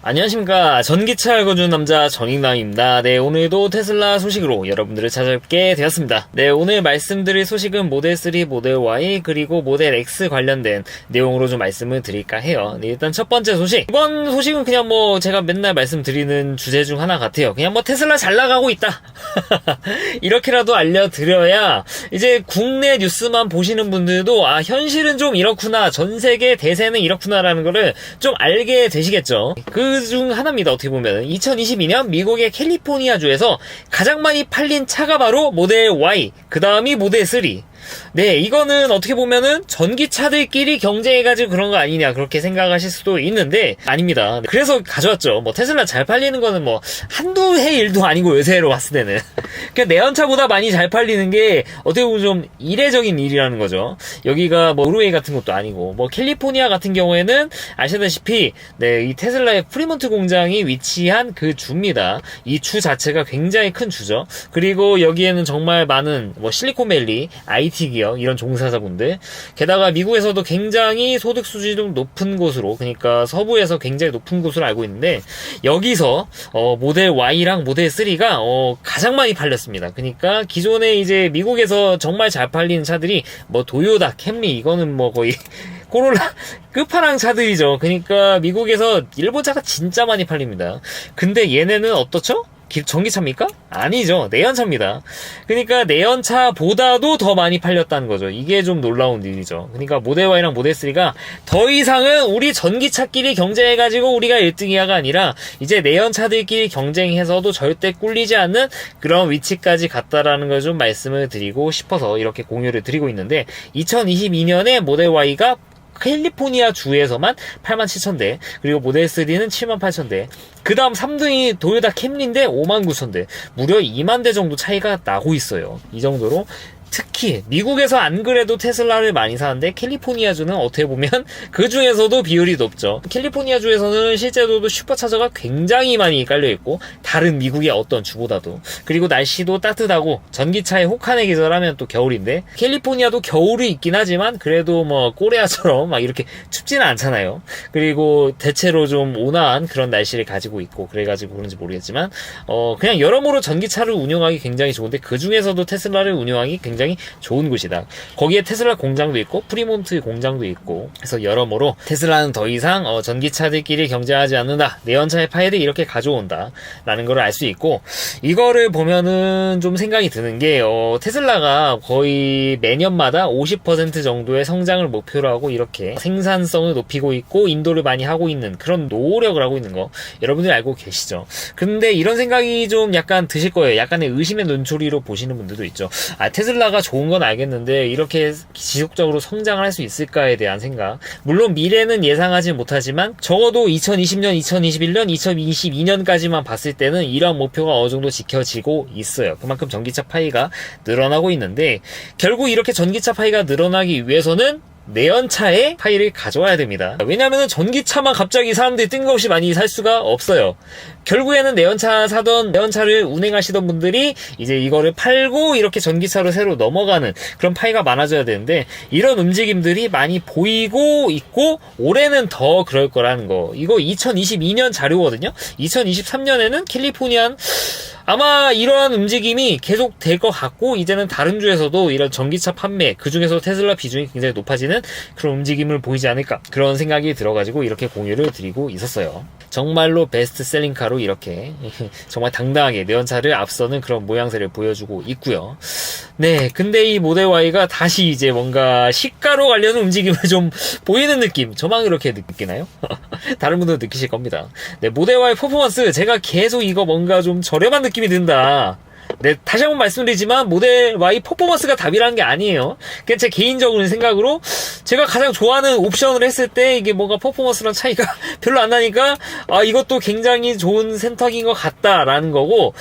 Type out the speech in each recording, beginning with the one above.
안녕하십니까. 전기차 알고 주는 남자 전익남입니다. 네, 오늘도 테슬라 소식으로 여러분들을 찾아뵙게 되었습니다. 네, 오늘 말씀드릴 소식은 모델 3, 모델 Y 그리고 모델 X 관련된 내용으로 좀 말씀을 드릴까 해요. 네, 일단 첫 번째 소식. 이번 소식은 그냥 제가 맨날 말씀드리는 주제 중 하나 같아요. 그냥 테슬라 잘 나가고 있다. 이렇게라도 알려드려야 이제 국내 뉴스만 보시는 분들도 현실은 좀 이렇구나, 전 세계 대세는 이렇구나라는 거를 좀 알게 되시겠죠. 그 중 하나입니다. 어떻게 보면 2022년 미국의 캘리포니아주에서 가장 많이 팔린 차가 바로 모델 Y, 그 다음이 모델 3. 네, 이거는 어떻게 보면은 전기차들끼리 경쟁해가지고 그런 거 아니냐, 그렇게 생각하실 수도 있는데, 아닙니다. 그래서 가져왔죠. 테슬라 잘 팔리는 거는 한두 해 일도 아니고, 요새로 봤을 때는. 그러니까 내연차보다 많이 잘 팔리는 게, 어떻게 보면 좀 이례적인 일이라는 거죠. 여기가 노르웨이 같은 것도 아니고, 캘리포니아 같은 경우에는 아시다시피, 네, 이 테슬라의 프리몬트 공장이 위치한 그 주입니다. 이 주 자체가 굉장히 큰 주죠. 그리고 여기에는 정말 많은, 실리콘밸리, IT 기업, 이런 종사자분들, 게다가 미국에서도 굉장히 소득 수준이 좀 높은 곳으로, 그러니까 서부에서 굉장히 높은 곳으로 알고 있는데, 여기서 모델 Y랑 모델 3가 가장 많이 팔렸습니다. 그러니까 기존에 이제 미국에서 정말 잘 팔리는 차들이 도요타, 캠리, 이거는 거의 코롤라 끝판왕 차들이죠. 그러니까 미국에서 일본 차가 진짜 많이 팔립니다. 근데 얘네는 어떻죠? 전기차입니까? 아니죠. 내연차입니다. 그러니까 내연차보다도 더 많이 팔렸다는 거죠. 이게 좀 놀라운 일이죠. 그러니까 모델 Y랑 모델 3가 더 이상은 우리 전기차끼리 경쟁해가지고 우리가 1등이야가 아니라 이제 내연차들끼리 경쟁해서도 절대 꿀리지 않는 그런 위치까지 갔다라는 걸 좀 말씀을 드리고 싶어서 이렇게 공유를 드리고 있는데, 2022년에 모델 Y가 캘리포니아 주에서만 87,000대, 그리고 모델 3는 78,000대, 그 다음 3등이 도요타 캠리인데 59,000대, 무려 2만 대 정도 차이가 나고 있어요. 이 정도로 특히 미국에서 안 그래도 테슬라를 많이 사는데 캘리포니아주는 어떻게 보면 그 중에서도 비율이 높죠. 캘리포니아주에서는 실제로도 슈퍼차저가 굉장히 많이 깔려있고, 다른 미국의 어떤 주보다도. 그리고 날씨도 따뜻하고, 전기차의 혹한의 계절하면 또 겨울인데, 캘리포니아도 겨울이 있긴 하지만 그래도 코레아처럼 이렇게 춥지는 않잖아요. 그리고 대체로 좀 온화한 그런 날씨를 가지고 있고, 그래가지고 그런지 모르겠지만 그냥 여러모로 전기차를 운영하기 굉장히 좋은데, 그 중에서도 테슬라를 운영하기 굉장히 좋은 곳이다. 거기에 테슬라 공장도 있고 프리몬트 공장도 있고, 그래서 여러모로 테슬라는 더 이상 전기차들끼리 경쟁하지 않는다, 내연차의 파이를 이렇게 가져온다 라는 걸 알 수 있고, 이거를 보면은 좀 생각이 드는 게 테슬라가 거의 매년마다 50% 정도의 성장을 목표로 하고 이렇게 생산성을 높이고 있고 인도를 많이 하고 있는 그런 노력을 하고 있는 거 여러분들이 알고 계시죠. 근데 이런 생각이 좀 약간 드실 거예요. 약간의 의심의 눈초리로 보시는 분들도 있죠. 테슬라가 좋은 건 알겠는데 이렇게 지속적으로 성장을 할 수 있을까에 대한 생각. 물론 미래는 예상하지 못하지만 적어도 2020년, 2021년, 2022년까지만 봤을 때는 이러한 목표가 어느 정도 지켜지고 있어요. 그만큼 전기차 파이가 늘어나고 있는데, 결국 이렇게 전기차 파이가 늘어나기 위해서는 내연차의 파이를 가져와야 됩니다. 왜냐면은 전기차만 갑자기 사람들이 뜬금없이 많이 살 수가 없어요. 결국에는 내연차를 운행하시던 분들이 이제 이거를 팔고 이렇게 전기차로 새로 넘어가는 그런 파이가 많아져야 되는데, 이런 움직임들이 많이 보이고 있고, 올해는 더 그럴 거라는 거. 이거 2022년 자료거든요. 2023년에는 캘리포니아 아마 이러한 움직임이 계속 될 것 같고, 이제는 다른 주에서도 이런 전기차 판매, 그 중에서 테슬라 비중이 굉장히 높아지는 그런 움직임을 보이지 않을까, 그런 생각이 들어가지고 이렇게 공유를 드리고 있었어요. 정말로 베스트셀링카로 이렇게 정말 당당하게 내연차를 앞서는 그런 모양새를 보여주고 있고요. 네, 근데 이 모델 Y가 다시 이제 뭔가 시가로 가려는 움직임을 좀 보이는 느낌, 저만 그렇게 느끼나요? 다른 분들도 느끼실 겁니다. 네, 모델 Y 퍼포먼스, 제가 계속 이거 뭔가 좀 저렴한 느낌이 든다. 네, 다시 한번 말씀드리지만 모델 Y 퍼포먼스가 답이라는 게 아니에요. 그냥 제 개인적인 생각으로 제가 가장 좋아하는 옵션을 했을 때 이게 뭔가 퍼포먼스랑 차이가 별로 안 나니까 이것도 굉장히 좋은 선택인 것 같다라는 거고,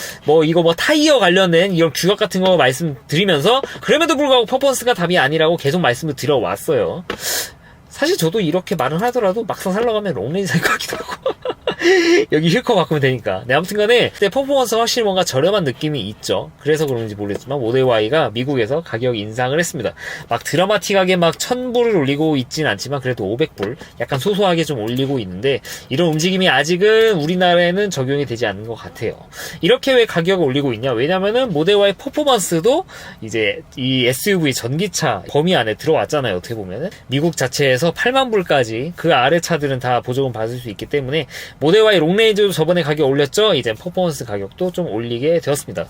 이거 타이어 관련된 이런 규격 같은 거 말씀드리면서 그럼에도 불구하고 퍼포먼스가 답이 아니라고 계속 말씀을 드려왔어요. 사실 저도 이렇게 말을 하더라도 막상 살러 가면 롱레인지 살 것 같기도 하고 여기 힐커 바꾸면 되니까. 네, 아무튼 간에 그때 퍼포먼스 확실히 뭔가 저렴한 느낌이 있죠. 그래서 그런지 모르겠지만 모델 Y가 미국에서 가격 인상을 했습니다. 막 드라마틱하게 막 1000불을 올리고 있진 않지만 그래도 500불 약간 소소하게 좀 올리고 있는데 이런 움직임이 아직은 우리나라에는 적용이 되지 않는 것 같아요. 이렇게 왜 가격을 올리고 있냐? 왜냐면은 모델 Y 퍼포먼스도 이제 이 SUV 전기차 범위 안에 들어왔잖아요. 어떻게 보면은 미국 자체에서 8만 불까지 그 아래 차들은 다 보조금 받을 수 있기 때문에 모델 Y 롱레인지도 저번에 가격 올렸죠. 이제 퍼포먼스 가격도 좀 올리게 되었습니다.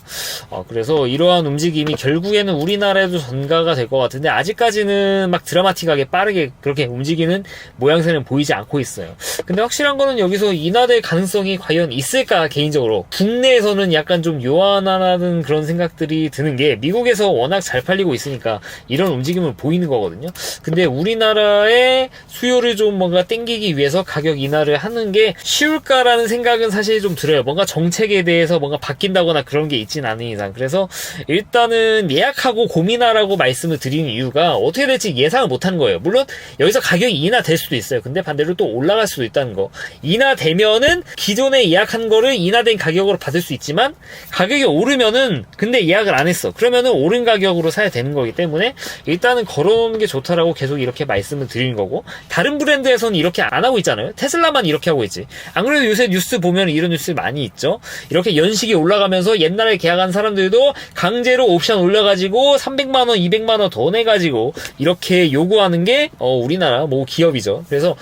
그래서 이러한 움직임이 결국에는 우리나라에도 전가가 될 것 같은데 아직까지는 막 드라마틱하게 빠르게 그렇게 움직이는 모양새는 보이지 않고 있어요. 근데 확실한 거는 여기서 인하될 가능성이 과연 있을까? 개인적으로 국내에서는 약간 좀 요한하다는 그런 생각들이 드는 게 미국에서 워낙 잘 팔리고 있으니까 이런 움직임을 보이는 거거든요. 근데 우리나라의 수요를 좀 뭔가 땡기기 위해서 가격 인하를 하는 게 쉬울까라는 생각은 사실 좀 들어요. 뭔가 정책에 대해서 뭔가 바뀐다거나 그런 게 있진 않은 이상. 그래서 일단은 예약하고 고민하라고 말씀을 드리는 이유가 어떻게 될지 예상을 못하는 거예요. 물론 여기서 가격이 인하될 수도 있어요. 근데 반대로 또 올라갈 수도 있다는 거. 인하되면은 기존에 예약한 거를 인하된 가격으로 받을 수 있지만 가격이 오르면은 근데 예약을 안 했어. 그러면은 오른 가격으로 사야 되는 거기 때문에 일단은 걸어놓는 게 좋다라고 계속 이렇게 말씀을 드리는 거고 다른 브랜드에서는 이렇게 안 하고 있잖아요. 테슬라만 이렇게 하고 있지. 안 그래도 요새 뉴스 보면 이런 뉴스 많이 있죠. 이렇게 연식이 올라가면서 옛날에 계약한 사람들도 강제로 옵션 올려가지고 300만원, 200만원 더 내가지고 이렇게 요구하는 게 우리나라 뭐 기업이죠. 그래서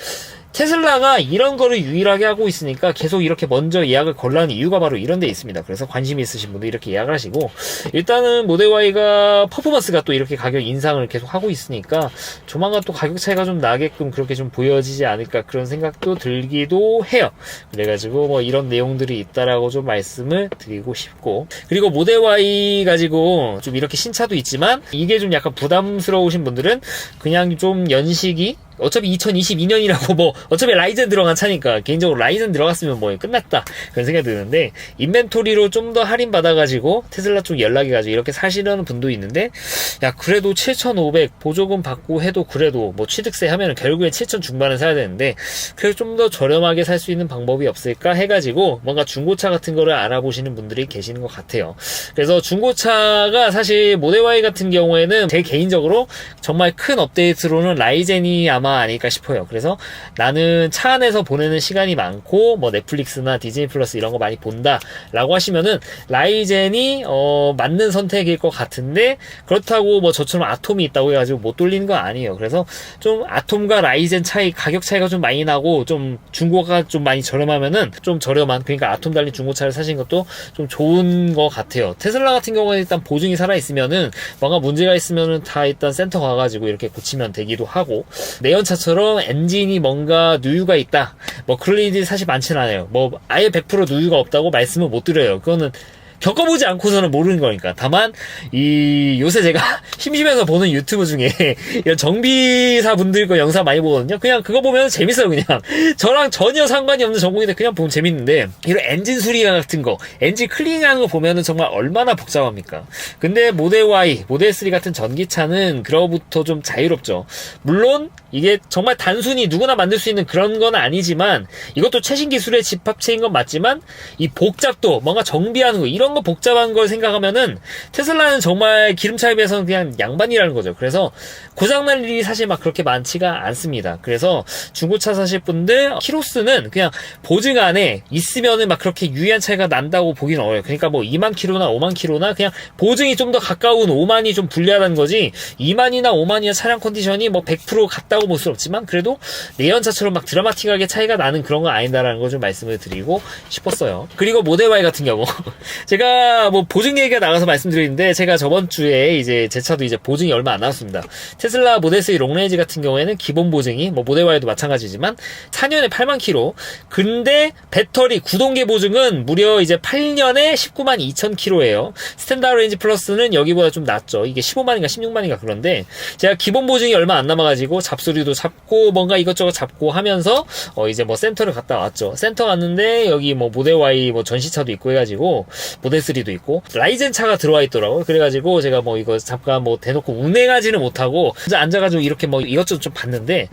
테슬라가 이런 거를 유일하게 하고 있으니까 계속 이렇게 먼저 예약을 걸라는 이유가 바로 이런 데 있습니다. 그래서 관심이 있으신 분들 이렇게 예약을 하시고 일단은 모델 Y가 퍼포먼스가 또 이렇게 가격 인상을 계속 하고 있으니까 조만간 또 가격 차이가 좀 나게끔 그렇게 좀 보여지지 않을까 그런 생각도 들기도 해요. 그래가지고 뭐 이런 내용들이 있다라고 좀 말씀을 드리고 싶고 그리고 모델 Y 가지고 좀 이렇게 신차도 있지만 이게 좀 약간 부담스러우신 분들은 그냥 좀 연식이 어차피 2022년이라고 뭐 어차피 라이젠 들어간 차니까 개인적으로 라이젠 들어갔으면 뭐 끝났다 그런 생각이 드는데 인벤토리로 좀 더 할인 받아가지고 테슬라 쪽 연락이 가지고 이렇게 사시려는 분도 있는데 야 그래도 7,500 보조금 받고 해도 그래도 뭐 취득세 하면은 결국에 7,000 중반에 사야 되는데 그래서 좀 더 저렴하게 살 수 있는 방법이 없을까 해가지고 뭔가 중고차 같은 거를 알아보시는 분들이 계시는 것 같아요. 그래서 중고차가 사실 모델 Y 같은 경우에는 제 개인적으로 정말 큰 업데이트로는 라이젠이 아마 아닐까 싶어요. 그래서 나는 차 안에서 보내는 시간이 많고 뭐 넷플릭스나 디즈니 플러스 이런 거 많이 본다 라고 하시면은 라이젠이 맞는 선택일 것 같은데 그렇다고 뭐 저처럼 아톰이 있다고 해가지고 못 돌리는 건 아니에요. 그래서 좀 아톰과 라이젠 차이 가격 차이가 좀 많이 나고 좀 중고가 좀 많이 저렴하면은 좀 저렴한 그러니까 아톰 달린 중고차를 사시는 것도 좀 좋은 것 같아요. 테슬라 같은 경우는 일단 보증이 살아있으면은 뭔가 문제가 있으면은 다 일단 센터 가가지고 이렇게 고치면 되기도 하고 내연차처럼 엔진이 뭔가 누유가 있다 뭐 그럴 일이 사실 많진 않아요. 뭐 아예 100% 누유가 없다고 말씀을 못 드려요. 그거는 겪어보지 않고서는 모르는 거니까. 다만 이 요새 제가 심심해서 보는 유튜브 중에 이런 정비사 분들 거 영상 많이 보거든요. 그냥 그거 보면 재밌어요. 그냥 저랑 전혀 상관이 없는 전공인데 그냥 보면 재밌는데 이런 엔진 수리 같은 거 엔진 클리닝하는 거 보면은 정말 얼마나 복잡합니까. 근데 모델 Y, 모델 3 같은 전기차는 그로부터 좀 자유롭죠. 물론 이게 정말 단순히 누구나 만들 수 있는 그런 건 아니지만 이것도 최신 기술의 집합체인 건 맞지만 이 복잡도 뭔가 정비하는 거 이런 거 복잡한 걸 생각하면은 테슬라는 정말 기름차에 비해서는 그냥 양반이라는 거죠. 그래서 고장날 일이 사실 막 그렇게 많지가 않습니다. 그래서 중고차 사실 분들 키로수는 그냥 보증 안에 있으면은 막 그렇게 유의한 차이가 난다고 보기는 어려워요. 그러니까 뭐 2만 킬로나 5만 킬로나 그냥 보증이 좀 더 가까운 5만이 좀 불리하다는 거지 2만이나 5만이나 차량 컨디션이 뭐 100% 같다고 볼 수 없지만 그래도 내연차처럼 막 드라마틱하게 차이가 나는 그런 건 아니다라는 걸 좀 말씀을 드리고 싶었어요. 그리고 모델 Y 같은 경우 제가 뭐 보증 얘기가 나가서 말씀드리는데 제가 저번 주에 이제 제 차도 이제 보증이 얼마 안 남았습니다. 테슬라 모델 3 롱레인지 같은 경우에는 기본 보증이 뭐 모델 Y도 마찬가지지만 4년에 8만 킬로 근데 배터리 구동계 보증은 무려 이제 8년에 19만 2천 킬로예요. 스탠다드 레인지 플러스는 여기보다 좀 낮죠. 이게 15만인가 16만인가 그런데 제가 기본 보증이 얼마 안 남아가지고 목소리도 잡고 뭔가 이것저것 잡고 하면서 이제 뭐 센터를 갔다 왔죠. 센터 갔는데 여기 뭐 모델 Y 뭐 전시차도 있고 해가지고 모델 3도 있고 라이젠 차가 들어와 있더라고요. 그래가지고 제가 뭐 이거 잠깐 뭐 대놓고 운행하지는 못하고 앉아가지고 이렇게 뭐 이것저것 좀 봤는데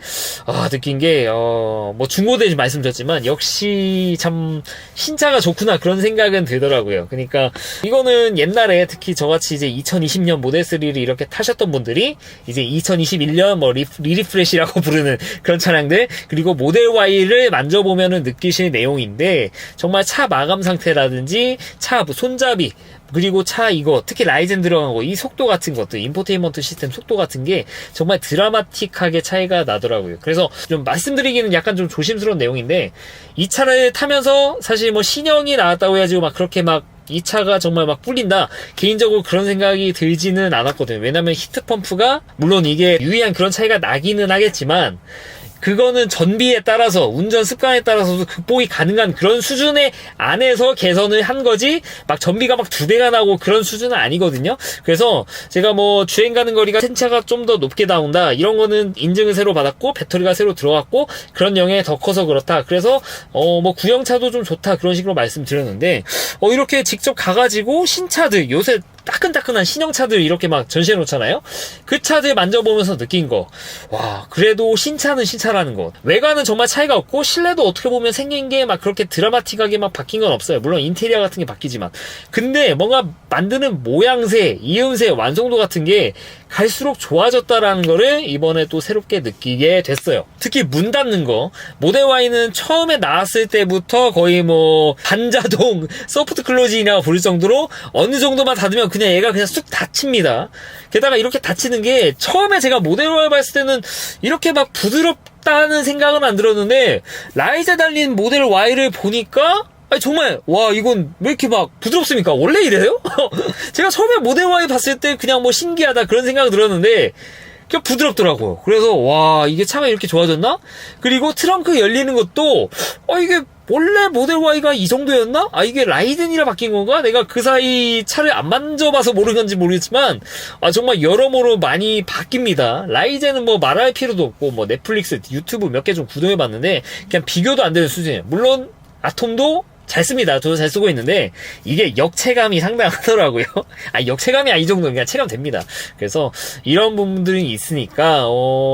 느낀 게 뭐 중고대 말씀드렸지만 역시 참 신차가 좋구나 그런 생각은 들더라고요. 그러니까 이거는 옛날에 특히 저같이 이제 2020년 모델 3를 이렇게 타셨던 분들이 이제 2021년 뭐 리프레시라고 부르는 그런 차량들 그리고 모델 Y를 만져보면은 느끼실 내용인데 정말 차 마감 상태라든지 차 손잡이 그리고 차 이거 특히 라이젠 들어간 거 이 속도 같은 것들 인포테인먼트 시스템 속도 같은 게 정말 드라마틱하게 차이가 나더라고요. 그래서 좀 말씀드리기는 약간 좀 조심스러운 내용인데 이 차를 타면서 사실 뭐 신형이 나왔다고 해가지고 막 그렇게 막 이 차가 정말 막 뿔린다 개인적으로 그런 생각이 들지는 않았거든요. 왜냐면 히트펌프가 물론 이게 유의한 그런 차이가 나기는 하겠지만 그거는 전비에 따라서 운전 습관에 따라서도 극복이 가능한 그런 수준의 안에서 개선을 한 거지 막 전비가 막 2배가 나고 그런 수준은 아니거든요. 그래서 제가 뭐 주행 가는 거리가 센차가 좀 더 높게 나온다 이런 거는 인증을 새로 받았고 배터리가 새로 들어갔고 그런 영향이 더 커서 그렇다. 그래서 뭐 구형차도 좀 좋다 그런 식으로 말씀드렸는데 이렇게 직접 가가지고 신차들 요새 따끈따끈한 신형차들 이렇게 막 전시해 놓잖아요. 그 차들 만져보면서 느낀 거 와 그래도 신차는 신차라는 것 외관은 정말 차이가 없고 실내도 어떻게 보면 생긴 게 막 그렇게 드라마틱하게 막 바뀐 건 없어요. 물론 인테리어 같은 게 바뀌지만 근데 뭔가 만드는 모양새 이음새 완성도 같은 게 갈수록 좋아졌다라는 거를 이번에 또 새롭게 느끼게 됐어요. 특히 문 닫는 거 모델 Y는 처음에 나왔을 때부터 거의 뭐 반자동 소프트 클로징이라고 부를 정도로 어느 정도만 닫으면 그냥 얘가 그냥 쑥 닫힙니다. 게다가 이렇게 닫히는 게 처음에 제가 모델 Y 봤을 때는 이렇게 막 부드럽다는 생각은 안 들었는데 라이젠 달린 모델 Y를 보니까 정말 와 이건 왜 이렇게 막 부드럽습니까? 원래 이래요? 제가 처음에 모델 Y 봤을 때 그냥 뭐 신기하다 그런 생각이 들었는데 그냥 부드럽더라고요. 그래서 와 이게 차가 이렇게 좋아졌나? 그리고 트렁크 열리는 것도 이게 원래 모델 Y가 이 정도였나? 이게 라이젠이라 바뀐 건가? 내가 그 사이 차를 안 만져봐서 모르는 건지 모르겠지만 정말 여러모로 많이 바뀝니다. 라이젠은 뭐 말할 필요도 없고 뭐 넷플릭스 유튜브 몇 개 좀 구독해봤는데 그냥 비교도 안 되는 수준이에요. 물론 아톰도 잘 씁니다. 저도 잘 쓰고 있는데 이게 역체감이 상당하더라고요. 역체감이 이 정도는 그냥 체감됩니다. 그래서 이런 부분들이 있으니까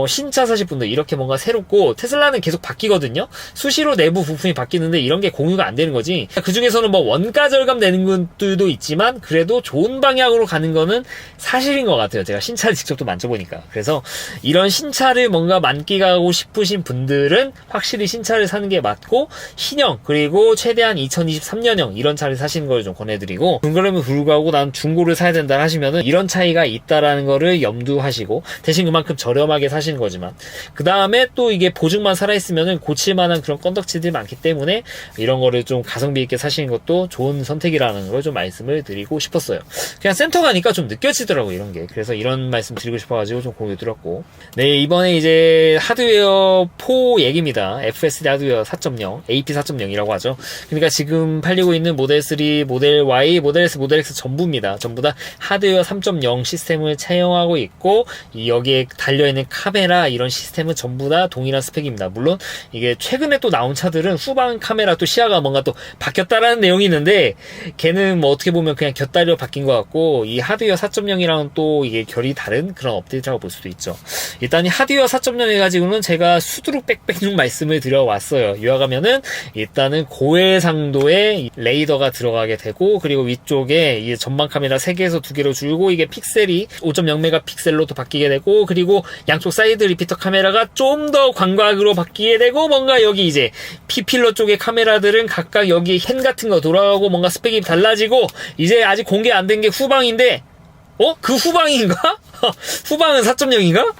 신차 사실 분들 이렇게 뭔가 새롭고 테슬라는 계속 바뀌거든요. 수시로 내부 부품이 바뀌는데 이런 게 공유가 안 되는 거지. 그 중에서는 뭐 원가 절감 되는 것들도 있지만 그래도 좋은 방향으로 가는 거는 사실인 것 같아요. 제가 신차를 직접 또 만져보니까. 그래서 이런 신차를 뭔가 만끽하고 싶으신 분들은 확실히 신차를 사는 게 맞고 신형 그리고 최대한 2023년형 이런 차를 사시는 걸 좀 권해드리고 그럼에도 불구하고 난 중고를 사야 된다 하시면은 이런 차이가 있다라는 거를 염두하시고 대신 그만큼 저렴하게 사시는 거지만 그 다음에 또 이게 보증만 살아있으면은 고칠만한 그런 건덕지들이 많기 때문에 이런 거를 좀 가성비 있게 사시는 것도 좋은 선택이라는 걸 좀 말씀을 드리고 싶었어요. 그냥 센터 가니까 좀 느껴지더라고 이런 게. 그래서 이런 말씀 드리고 싶어가지고 좀 공유 드렸고 네 이번에 이제 하드웨어 4 얘기입니다. FSD 하드웨어 4.0 AP 4.0이라고 하죠. 그러니까 지금 팔리고 있는 모델 3, 모델 Y, 모델 S, 모델 X 전부입니다. 전부 다 하드웨어 3.0 시스템을 차용하고 있고 여기에 달려있는 카메라 이런 시스템은 전부 다 동일한 스펙입니다. 물론 이게 최근에 또 나온 차들은 후방 카메라 또 시야가 뭔가 또 바뀌었다라는 내용이 있는데 걔는 뭐 어떻게 보면 그냥 곁다리로 바뀐 것 같고 이 하드웨어 4.0이랑은 또 이게 결이 다른 그런 업데이트라고 볼 수도 있죠. 일단 이 하드웨어 4.0 해가지고는 제가 수두룩 빽빽 말씀을 드려왔어요. 요약하면은 일단은 고해상도의 레이더가 들어가게 되고 그리고 위쪽에 이 전방 카메라 3개에서 2개로 줄고 이게 픽셀이 5.0메가픽셀로 또 바뀌게 되고 그리고 양쪽 사이드 리피터 카메라가 좀 더 광각으로 바뀌게 되고 뭔가 여기 이제 P필러 쪽의 카메라들은 각각 여기 펜 같은 거 돌아가고 뭔가 스펙이 달라지고 이제 아직 공개 안 된 게 후방인데 그 후방인가? 후방은 4.0인가?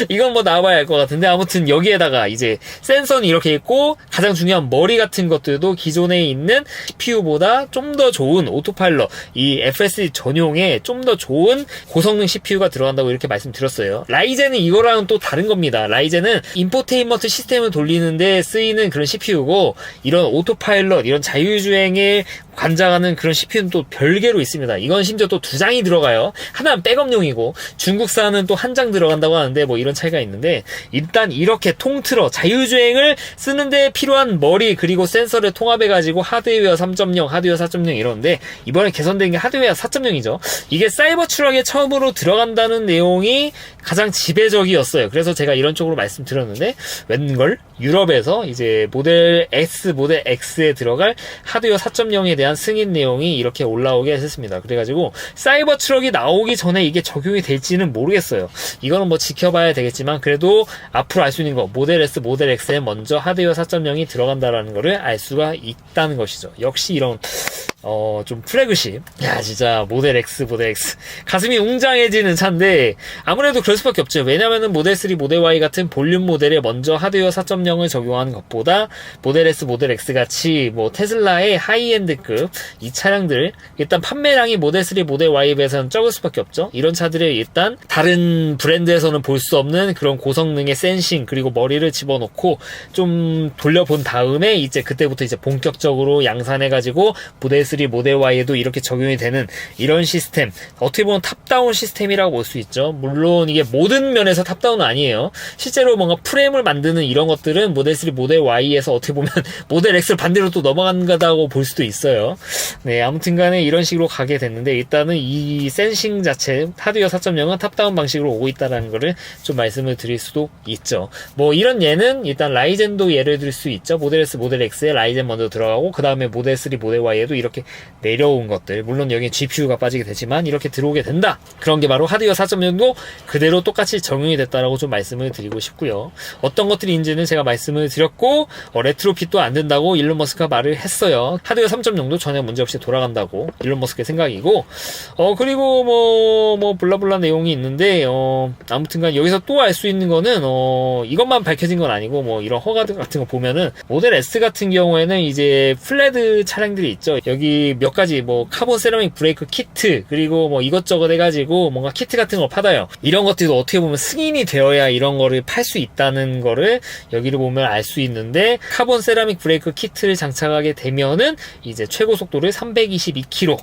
이건 뭐 나와봐야 알 것 같은데 아무튼 여기에다가 이제 센서는 이렇게 있고 가장 중요한 머리 같은 것들도 기존에 있는 CPU보다 좀 더 좋은 오토파일럿 이 FSD 전용의 좀 더 좋은 고성능 CPU가 들어간다고 이렇게 말씀드렸어요. 라이젠은 이거랑은 또 다른 겁니다. 라이젠은 인포테인먼트 시스템을 돌리는데 쓰이는 그런 CPU고 이런 오토파일럿 이런 자율주행에 관장하는 그런 CPU는 또 별개로 있습니다. 이건 심지어 또 2장이 들어가요. 하나는 백업용이고 중국산은 또 한 장 들어간다고 하는데 뭐 이런 차이가 있는데, 일단 이렇게 통틀어 자율주행을 쓰는데 필요한 머리 그리고 센서를 통합해가지고 하드웨어 3.0, 하드웨어 4.0 이러는데, 이번에 개선된 게 하드웨어 4.0이죠. 이게 사이버 트럭에 처음으로 들어간다는 내용이 가장 지배적이었어요. 그래서 제가 이런 쪽으로 말씀드렸는데, 웬걸 유럽에서 이제 모델 S, 모델 X에 들어갈 하드웨어 4.0에 대한 승인 내용이 이렇게 올라오게 했습니다. 그래가지고 사이버 트럭이 나오기 전에 이게 적용이 될지는 모르겠어요. 이거는 뭐 지켜봐야 되겠지만, 그래도 앞으로 알 수 있는 거, 모델 S, 모델 X에 먼저 하드웨어 4.0이 들어간다라는 거를 알 수가 있다는 것이죠. 역시 이런 좀 플래그십. 야, 진짜 모델 X, 모델 X. 가슴이 웅장해지는 차인데, 아무래도 그럴 수밖에 없죠. 왜냐면은 모델 3, 모델 Y 같은 볼륨 모델에 먼저 하드웨어 4.0을 적용하는 것보다 모델 S, 모델 X 같이 뭐 테슬라의 하이엔드급 이 차량들, 일단 판매량이 모델 3, 모델 Y에 비해서는 적을 수밖에 없죠. 이런 차들을 일단 다른 브랜드에서는 볼 수 없는 그런 고성능의 센싱, 그리고 머리를 집어넣고 좀 돌려본 다음에 이제 그때부터 이제 본격적으로 양산해가지고 모델 3, 모델 Y에도 이렇게 적용이 되는 이런 시스템, 어떻게 보면 탑다운 시스템이라고 볼 수 있죠. 물론 이게 모든 면에서 탑다운은 아니에요. 실제로 뭔가 프레임을 만드는 이런 것들은 모델 3, 모델 Y에서 어떻게 보면 모델 X를 반대로 또 넘어간다고 볼 수도 있어요. 네, 아무튼 간에 이런 식으로 가게 됐는데, 일단은 이 센싱 자체 하드웨어 4.0은 탑다운 방식으로 오고 있다는 거를 좀 말씀을 드릴 수도 있죠. 뭐 이런 예는 일단 라이젠도 예를 들 수 있죠. 모델 S, 모델 X에 라이젠 먼저 들어가고 그 다음에 모델 3, 모델 Y에도 이렇게 내려온 것들, 물론 여기 GPU가 빠지게 되지만 이렇게 들어오게 된다. 그런 게 바로 하드웨어 4.0도 그대로 똑같이 적용이 됐다라고 좀 말씀을 드리고 싶고요. 어떤 것들인지는 제가 말씀을 드렸고, 레트로핏도 안 된다고 일론 머스크가 말을 했어요. 하드웨어 3.0도 전혀 문제없이 돌아간다고 일론 머스크의 생각이고, 그리고 뭐 블라블라 내용이 있는데, 아무튼간 여기서 또 알 수 있는 거는 이것만 밝혀진 건 아니고, 뭐 이런 허가 같은 거 보면은 모델 S 같은 경우에는 이제 플레드 차량들이 있죠. 여기 몇 가지 뭐 카본 세라믹 브레이크 키트, 그리고 뭐 이것저것 해가지고 뭔가 키트 같은 걸 팔아요. 이런 것들도 어떻게 보면 승인이 되어야 이런 거를 팔 수 있다는 거를 여기를 보면 알 수 있는데, 카본 세라믹 브레이크 키트를 장착하게 되면은 이제 최고 속도를 322km.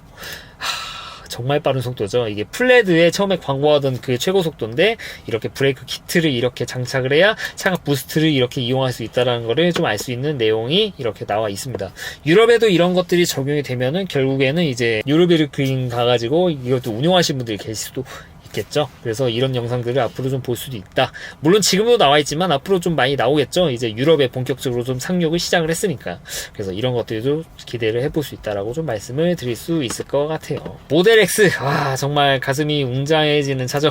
정말 빠른 속도죠. 이게 플레드에 처음에 광고하던 그 최고 속도인데, 이렇게 브레이크 키트를 이렇게 장착을 해야 차가 부스트를 이렇게 이용할 수 있다는 거를 좀 알 수 있는 내용이 이렇게 나와 있습니다. 유럽에도 이런 것들이 적용이 되면은 결국에는 이제 유로비르크인 가가지고 이것도 운영하시는 분들이 계실 수도 있겠죠. 그래서 이런 영상들을 앞으로 좀 볼 수도 있다. 물론 지금도 나와 있지만 앞으로 좀 많이 나오겠죠. 이제 유럽에 본격적으로 좀 상륙을 시작을 했으니까. 그래서 이런 것들도 기대를 해볼 수 있다라고 좀 말씀을 드릴 수 있을 것 같아요. 모델 X, 정말 가슴이 웅장해지는 차죠.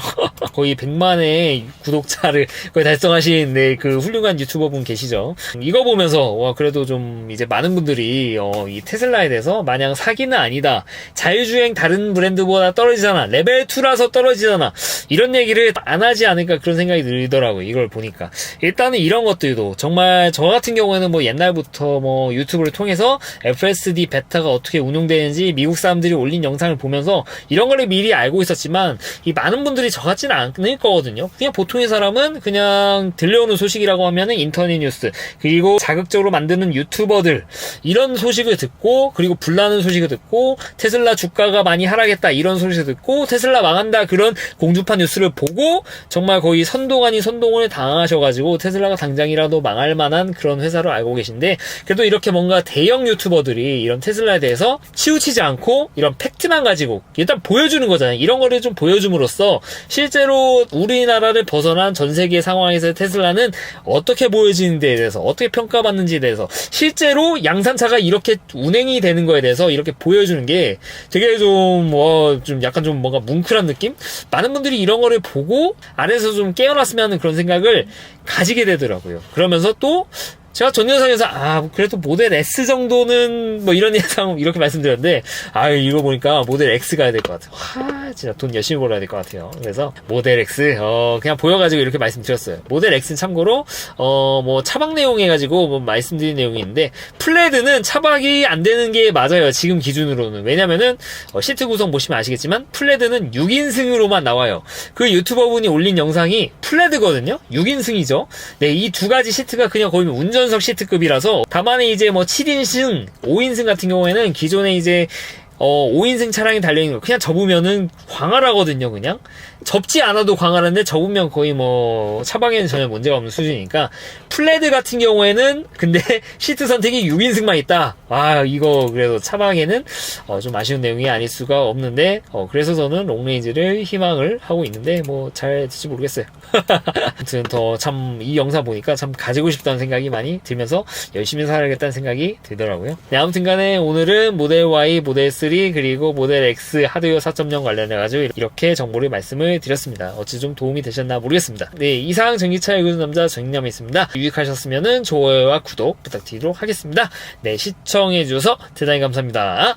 거의 100만의 구독자를 거의 달성하신 그 훌륭한 유튜버 분 계시죠. 이거 보면서 그래도 좀 이제 많은 분들이 이 테슬라에 대해서 마냥 사기는 아니다, 자율주행 다른 브랜드보다 떨어지잖아, 레벨 2라서 떨어지잖아, 이런 얘기를 안 하지 않을까 그런 생각이 들더라고요. 이걸 보니까 일단은 이런 것들도 정말 저 같은 경우에는 뭐 옛날부터 뭐 유튜브를 통해서 FSD 베타가 어떻게 운용되는지 미국 사람들이 올린 영상을 보면서 이런 거를 미리 알고 있었지만, 이 많은 분들이 저 같지는 않을 거거든요. 그냥 보통의 사람은 그냥 들려오는 소식이라고 하면은 인터넷 뉴스, 그리고 자극적으로 만드는 유튜버들, 이런 소식을 듣고, 그리고 불나는 소식을 듣고, 테슬라 주가가 많이 하락했다 이런 소식을 듣고, 테슬라 망한다 그런 공주파 뉴스를 보고 정말 거의 선동 아닌 선동을 당하셔가지고 테슬라가 당장이라도 망할 만한 그런 회사로 알고 계신데, 그래도 이렇게 뭔가 대형 유튜버들이 이런 테슬라에 대해서 치우치지 않고 이런 팩트만 가지고 일단 보여주는 거잖아요. 이런 거를 좀 보여줌으로써 실제로 우리나라를 벗어난 전 세계 상황에서 테슬라는 어떻게 보여지는지에 대해서, 어떻게 평가받는지에 대해서, 실제로 양산차가 이렇게 운행이 되는 거에 대해서 이렇게 보여주는 게 되게 좀 약간 좀 뭔가 뭉클한 느낌? 많은 분들이 이런 거를 보고 아래에서 좀 깨어났으면 하는 그런 생각을 가지게 되더라고요. 그러면서 또 제가 전 영상에서 그래도 모델 S 정도는 뭐 이런 예상 이렇게 말씀드렸는데, 이거 보니까 모델 X 가야 될 것 같아요. 진짜 돈 열심히 벌어야 될 것 같아요. 그래서 모델 X 그냥 보여가지고 이렇게 말씀드렸어요. 모델 X는 참고로 뭐 차박 내용 해가지고 뭐 말씀드린 내용이 있는데, 플레드는 차박이 안 되는 게 맞아요. 지금 기준으로는. 왜냐면은 시트 구성 보시면 아시겠지만 플레드는 6인승으로만 나와요. 그 유튜버분이 올린 영상이 플레드거든요. 6인승이죠. 네, 이 두 가지 시트가 그냥 거의 운전석 시트급이라서, 다만 이제 뭐 7인승, 5인승 같은 경우에는 기존에 이제 5인승 차량이 달려있는 거 그냥 접으면은 광활하거든요. 그냥 접지 않아도 광활한데 접으면 거의 뭐 차방에는 전혀 문제가 없는 수준이니까 플레드 같은 경우에는 근데 시트 선택이 6인승만 있다. 이거 그래도 차방에는 좀 아쉬운 내용이 아닐 수가 없는데 그래서 저는 롱레인지를 희망을 하고 있는데 뭐 잘 될지 모르겠어요. 아무튼 더 참 이 영상 보니까 참 가지고 싶다는 생각이 많이 들면서 열심히 살아야겠다는 생각이 들더라고요. 네, 아무튼 간에 오늘은 모델 Y, 모델 3 그리고 모델 X 하드웨어 4.0 관련해가지고 이렇게 정보를 말씀을 드렸습니다. 어찌 좀 도움이 되셨나 모르겠습니다. 네, 이상 전기차 읽어주는 남자 정익남이었습니다. 유익하셨으면 좋아요와 구독 부탁드리도록 하겠습니다. 네, 시청해주셔서 대단히 감사합니다.